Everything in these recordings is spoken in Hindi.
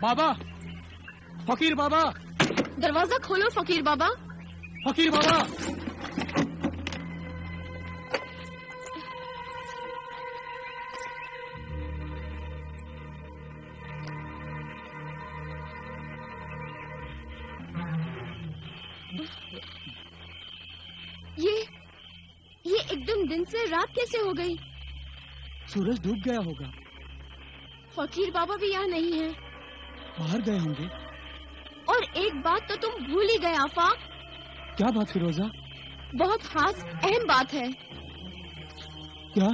बाबा, फकीर बाबा, दरवाजा खोलो फकीर बाबा। फकीर बाबा। ये एकदम दिन से रात कैसे हो गई? सूरज डूब गया होगा। फकीर बाबा भी यहाँ नहीं है। बाहर गए होंगे। और एक बात तो तुम भूल ही गए आफाक। क्या बात फिरोजा? बहुत खास अहम बात है। क्या?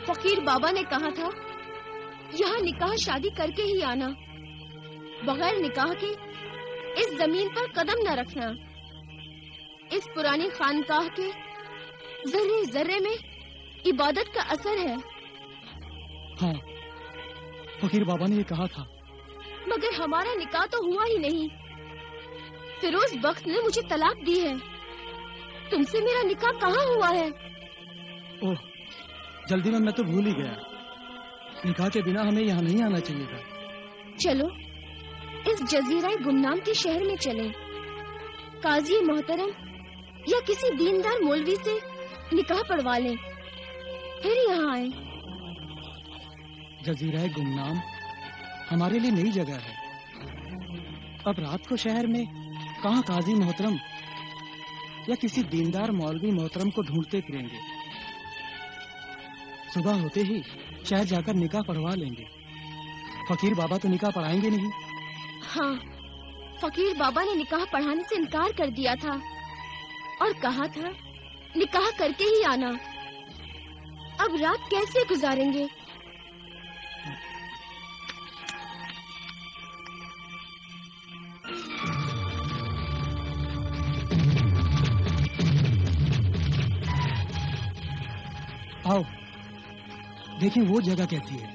फकीर बाबा ने कहा था यहाँ निकाह शादी करके ही आना, बगैर निकाह के इस जमीन पर कदम न रखना। इस पुरानी खानकाह के जर्रे जर्रे में इबादत का असर है। हाँ, फकीर बाबा ने ये कहा था। मगर हमारा निकाह तो हुआ ही नहीं। फिरोज बख्श ने मुझे तलाक दी है। तुमसे मेरा निकाह कहाँ हुआ है? ओह, जल्दी में मैं तो भूल ही गया। निकाह के बिना हमें यहाँ नहीं आना चाहिए था। चलो इस जजीरा गुमनाम के शहर में चलें। काजी मोहतरम या किसी दीनदार मौलवी से निकाह पढ़वा लें, फिर यहाँ आए। जजीरा गुमनाम हमारे लिए नई जगह है। अब रात को शहर में कहाँ काजी मोहतरम या किसी दीनदार मौलवी मोहतरम को ढूंढते फिरेंगे। सुबह होते ही शहर जाकर निकाह पढ़वा लेंगे। फकीर बाबा तो निकाह पढ़ाएंगे नहीं। हाँ, फकीर बाबा ने निकाह पढ़ाने से इनकार कर दिया था और कहा था निकाह करके ही आना। अब रात कैसे गुजारेंगे? आओ देखें वो जगह कैसी है।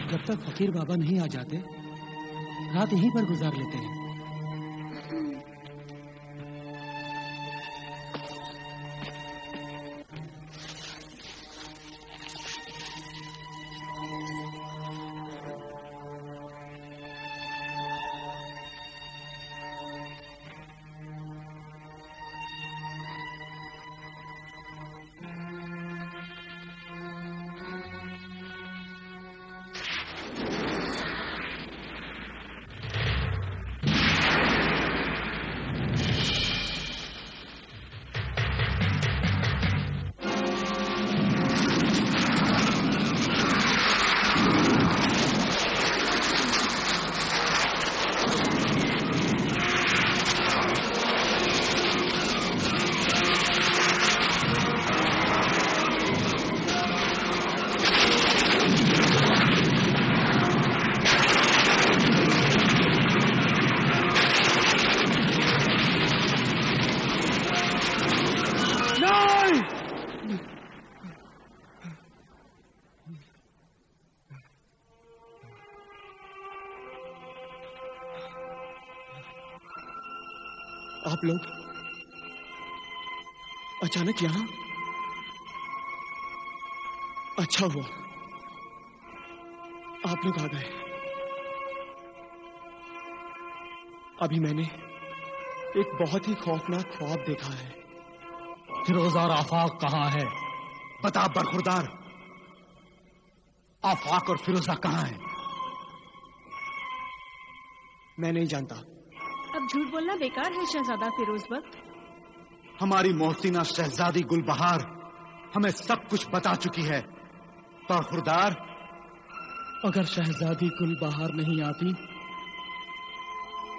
जब तक फकीर बाबा नहीं आ जाते रात यहीं पर गुजार लेते हैं। आप लोग अचानक यहाँ? अच्छा हुआ आप लोग आ गए। अभी मैंने एक बहुत ही खौफनाक ख्वाब देखा है। फिरोज और आफाक कहाँ है? बता बरखुरदार, आफाक और फिरोजा कहाँ है? मैं नहीं जानता। अब झूठ बोलना बेकार है शहजादा फिरोज बख्श। हमारी मोहसिना शहजादी गुलबहार हमें सब कुछ बता चुकी है। बरखुरदार, अगर शहजादी गुलबहार नहीं आती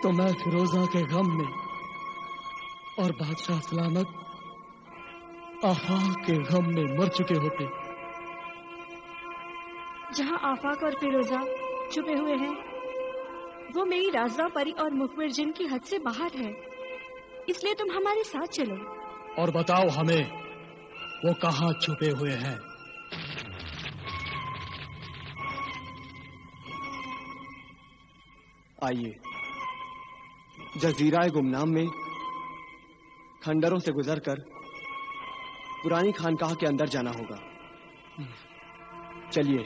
तो मैं फिरोजा के गम में और बादशाह सलामत आफाक के गम में मर चुके होते। जहां आफाक और फिरोजा छुपे हुए हैं वो मेरी राजवा परी और मुखबिर जिन की हद से बाहर है, इसलिए तुम हमारे साथ चलो। और बताओ हमें वो कहाँ छुपे हुए हैं। आइए, जजीरा गुमनाम में खंडरों से गुजरकर पुरानी खानकाह के अंदर जाना होगा। चलिए।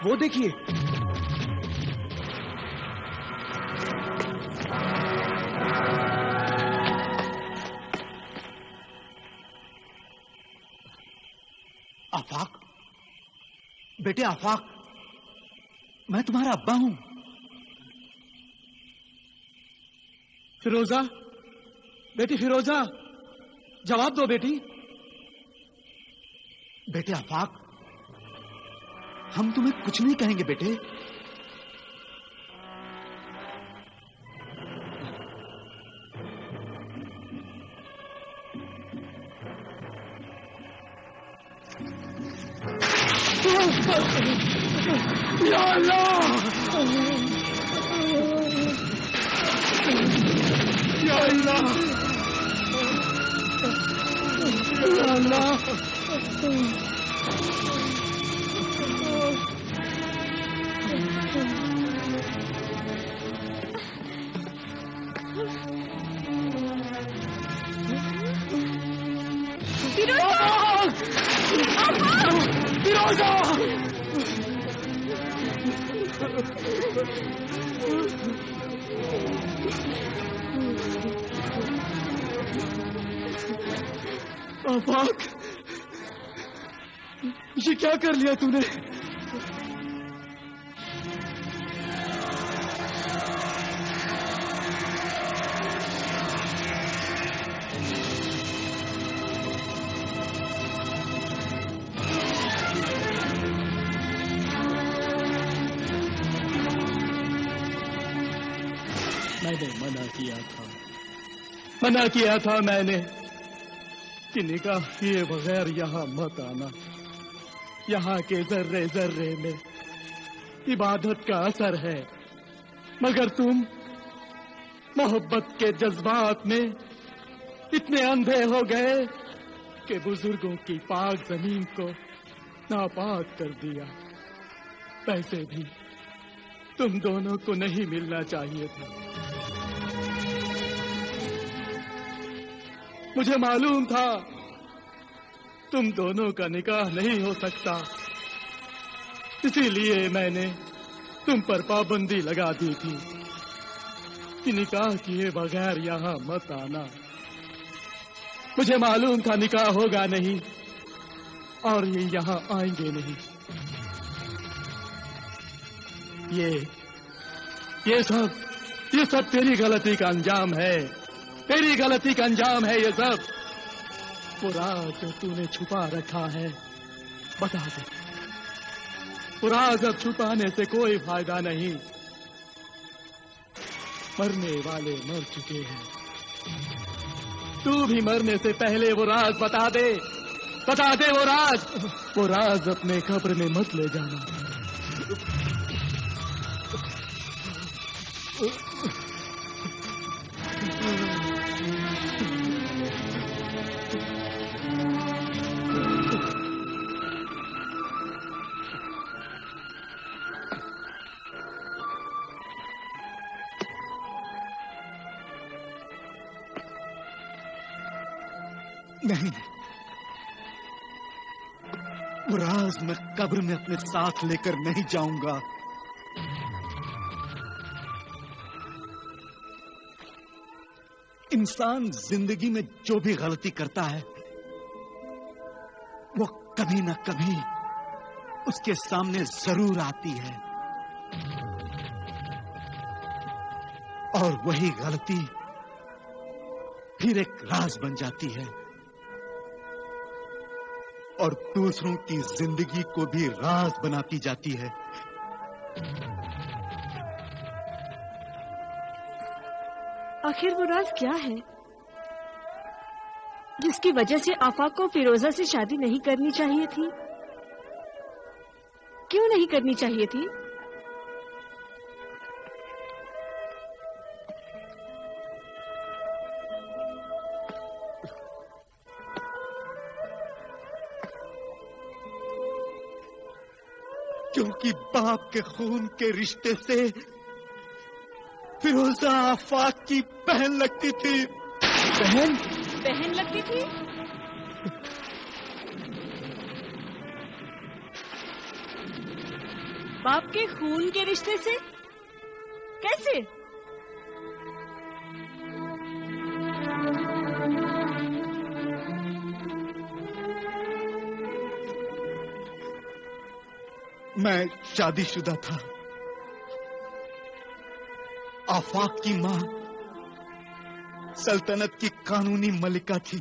वो देखिए, आफाक, बेटे आफाक, मैं तुम्हारा अब्बा हूं। फिरोजा, बेटी फिरोजा, जवाब दो बेटी। बेटे आफाक, हम तुम्हें कुछ नहीं कहेंगे बेटे। या अल्लाह, या अल्लाह, या अल्लाह। आफाक, ये क्या कर लिया तूने? मैंने मना किया था, मना किया था मैंने कि निकाह किए बगैर यहाँ मत आना। यहाँ के जर्रे जर्रे में इबादत का असर है, मगर तुम मोहब्बत के जज्बात में इतने अंधे हो गए कि बुजुर्गों की पाक जमीन को नापाक कर दिया। वैसे भी तुम दोनों को नहीं मिलना चाहिए था। मुझे मालूम था तुम दोनों का निकाह नहीं हो सकता, इसीलिए मैंने तुम पर पाबंदी लगा दी थी कि निकाह किए बगैर यहाँ मत आना। मुझे मालूम था निकाह होगा नहीं और ये यहाँ आएंगे नहीं। ये सब तेरी गलती का अंजाम है, तेरी गलती का अंजाम है ये सब। वो राज जो तूने छुपा रखा है बता दे। वो राज अब छुपाने से कोई फायदा नहीं, मरने वाले मर चुके हैं। तू भी मरने से पहले वो राज बता दे वो राज अपने कब्र में मत ले जाना। नहीं, वो राज मैं कब्र में अपने साथ लेकर नहीं जाऊंगा। इंसान जिंदगी में जो भी गलती करता है वो कभी ना कभी उसके सामने जरूर आती है, और वही गलती फिर एक राज बन जाती है और दूसरों की जिंदगी को भी राज बनाती जाती है। आखिर वो राज क्या है जिसकी वजह से आफाक को फिरोजा से शादी नहीं करनी चाहिए थी? क्यों नहीं करनी चाहिए थी? क्योंकि बाप के खून के रिश्ते से फिरोजा आफाक की बहन लगती थी। बहन लगती थी? बाप के खून के रिश्ते से कैसे? मैं शादीशुदा था। आफाक की मां सल्तनत की कानूनी मलिका थी,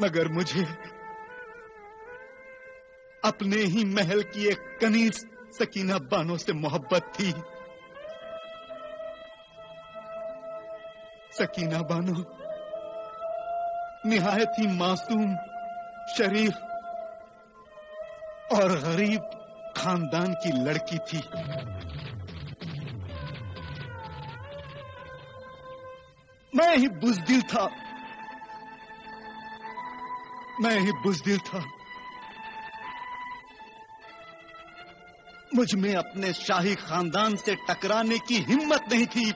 मगर मुझे अपने ही महल की एक कनीज सकीना बानो से मोहब्बत थी। सकीना बानो निहायत ही मासूम, शरीफ और गरीब खानदान की लड़की थी। मैं ही बुज़दिल था। मुझ में अपने शाही खानदान से टकराने की हिम्मत नहीं थी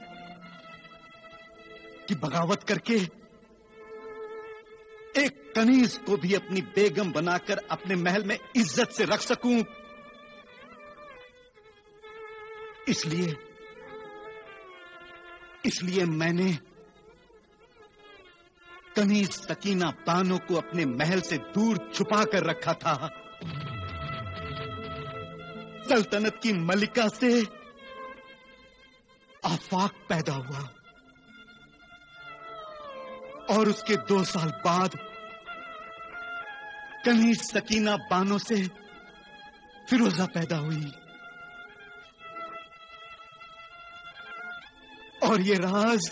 कि बगावत करके एक कनीज को भी अपनी बेगम बनाकर अपने महल में इज्जत से रख सकूं। इसलिए मैंने कनीज सकीना बानो को अपने महल से दूर छुपा कर रखा था। सल्तनत की मलिका से आफाक पैदा हुआ और उसके 2 साल बाद कनीज सकीना बानो से फिरोजा पैदा हुई। और ये राज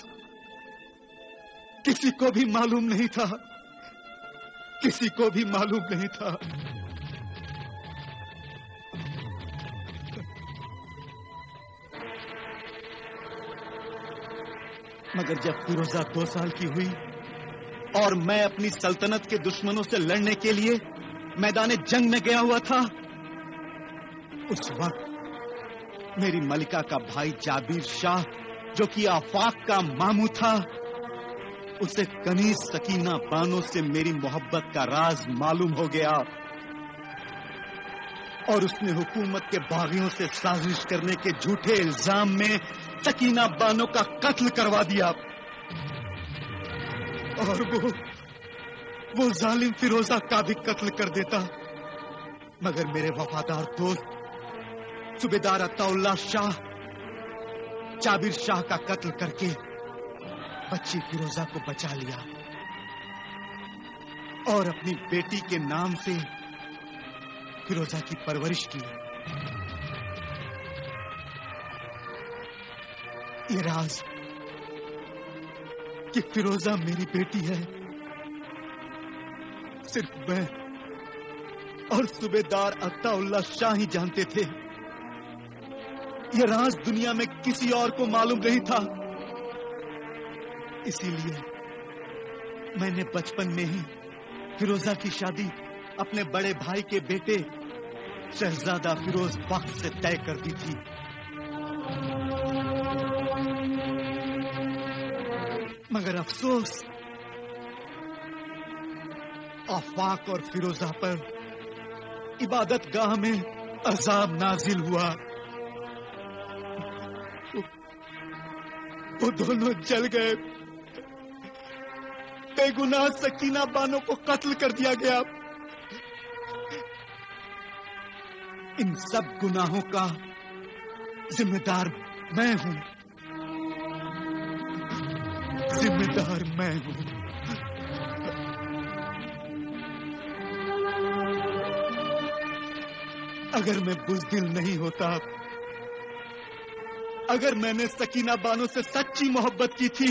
किसी को भी मालूम नहीं था, किसी को भी मालूम नहीं था। मगर जब फिरोजा 2 साल की हुई और मैं अपनी सल्तनत के दुश्मनों से लड़ने के लिए मैदान जंग में गया हुआ था, उस वक्त मेरी मलिका का भाई जाबिर शाह, जो कि आफाक का मामू था, उसे कनीज सकीना बानो से मेरी मोहब्बत का राज मालूम हो गया और उसने हुकूमत के बागियों से साजिश करने के झूठे इल्जाम में सकीना बानो का कत्ल करवा दिया। और वो जालिम फिरोजा का भी कत्ल कर देता, मगर मेरे वफादार दोस्त सूबेदार अताउल्लाह शाह जाबिर शाह का कत्ल करके बच्ची फिरोजा को बचा लिया और अपनी बेटी के नाम से फिरोजा की परवरिश की। ये राज कि फिरोजा मेरी बेटी है सिर्फ मैं और सूबेदार अताउल्लाह शाह ही जानते थे। ये राज दुनिया में किसी और को मालूम नहीं था। इसीलिए मैंने बचपन में ही फिरोजा की शादी अपने बड़े भाई के बेटे शहजादा फिरोज बख्श से तय कर दी थी। मगर अफसोस, आफाक और फिरोजा पर इबादत गाह में अजाब नाजिल हुआ। वो दोनों जल गए। बेगुनाह सकीना बानो को कत्ल कर दिया गया। इन सब गुनाहों का जिम्मेदार मैं हूं, जिम्मेदार मैं हूं। अगर मैं बुज़दिल नहीं होता, अगर मैंने सकीना बानो से सच्ची मोहब्बत की थी,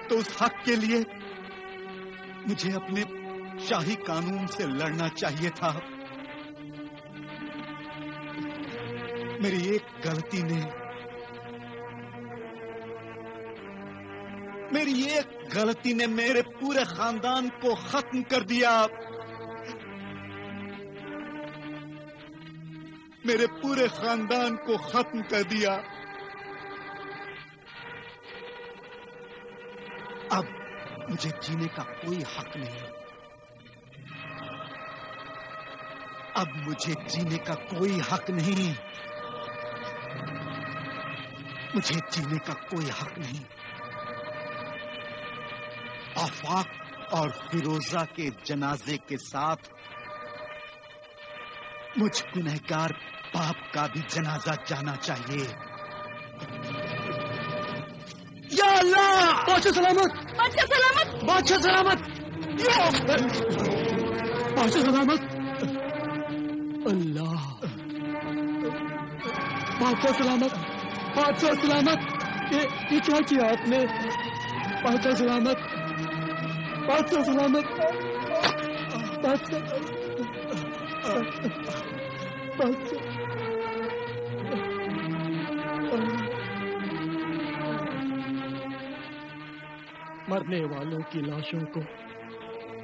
तो उस हक के लिए मुझे अपने शाही कानून से लड़ना चाहिए था। मेरी एक गलती ने मेरे पूरे खानदान को खत्म कर दिया। मेरे पूरे खानदान को खत्म कर दिया। अब मुझे जीने का कोई हक नहीं। अब मुझे जीने का कोई हक नहीं। मुझे जीने का कोई हक नहीं। आफाक और फिरोजा के जनाजे के साथ मुझ गुनहगार बाप का भी जनाजा जाना चाहिए। या अल्लाह! बादशाह सलामत! बादशाह सलामत! बादशाह सलामत! बादशाह सलामत! अल्लाह! बादशाह सलामत! बादशाह सलामत! ये क्या किया आपने? बादशाह सलामत! बादशाह सलामत! बादशाह मरने वालों की लाशों को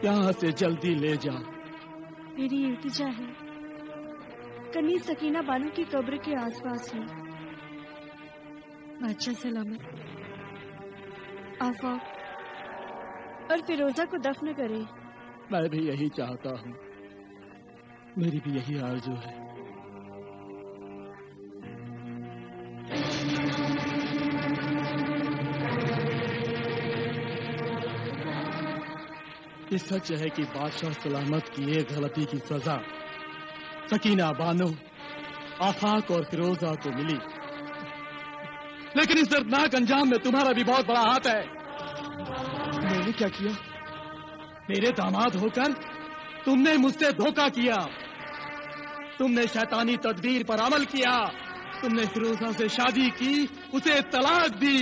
यहाँ से जल्दी ले जा। मेरी इल्तिजा है, कनीज सकीना बानो की कब्र के आसपास है। बादशाह सलामत आफाक और फिरोजा को दफन करे। मैं भी यही चाहता हूँ, मेरी भी यही आरज़ू है। ये सच है कि बादशाह सलामत की एक गलती की सजा सकीना बानो, आफाक और फिरोजा को मिली, लेकिन इस दर्दनाक अंजाम में तुम्हारा भी बहुत बड़ा हाथ है। मैंने क्या किया? मेरे दामाद होकर तुमने मुझसे धोखा किया। तुमने शैतानी तदबीर पर अमल किया। तुमने फिरोजा से शादी की, उसे तलाक दी।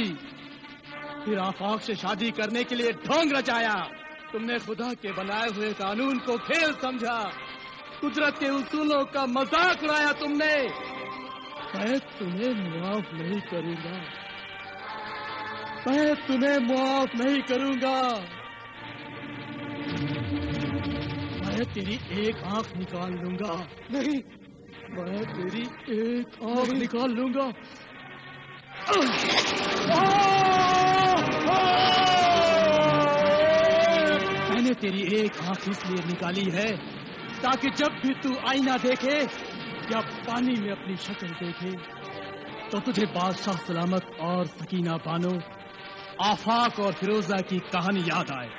फिर आफाक से शादी करने के लिए ढोंग रचाया। तुमने खुदा के बनाए हुए कानून को खेल समझा, कुदरत के उसूलों का मजाक उड़ाया तुमने। मैं तुम्हें माफ नहीं करूंगा, मैं तुम्हें माफ नहीं करूंगा। मैं तेरी एक आंख निकाल लूंगा। नहीं, मैं तेरी एक आंख निकाल लूंगा। मैंने तेरी एक आंख इसलिए निकाली है ताकि जब भी तू आईना देखे या पानी में अपनी शक्ल देखे तो तुझे बादशाह सलामत और सकीना बानो, आफाक और फिरोजा की कहानी याद आए।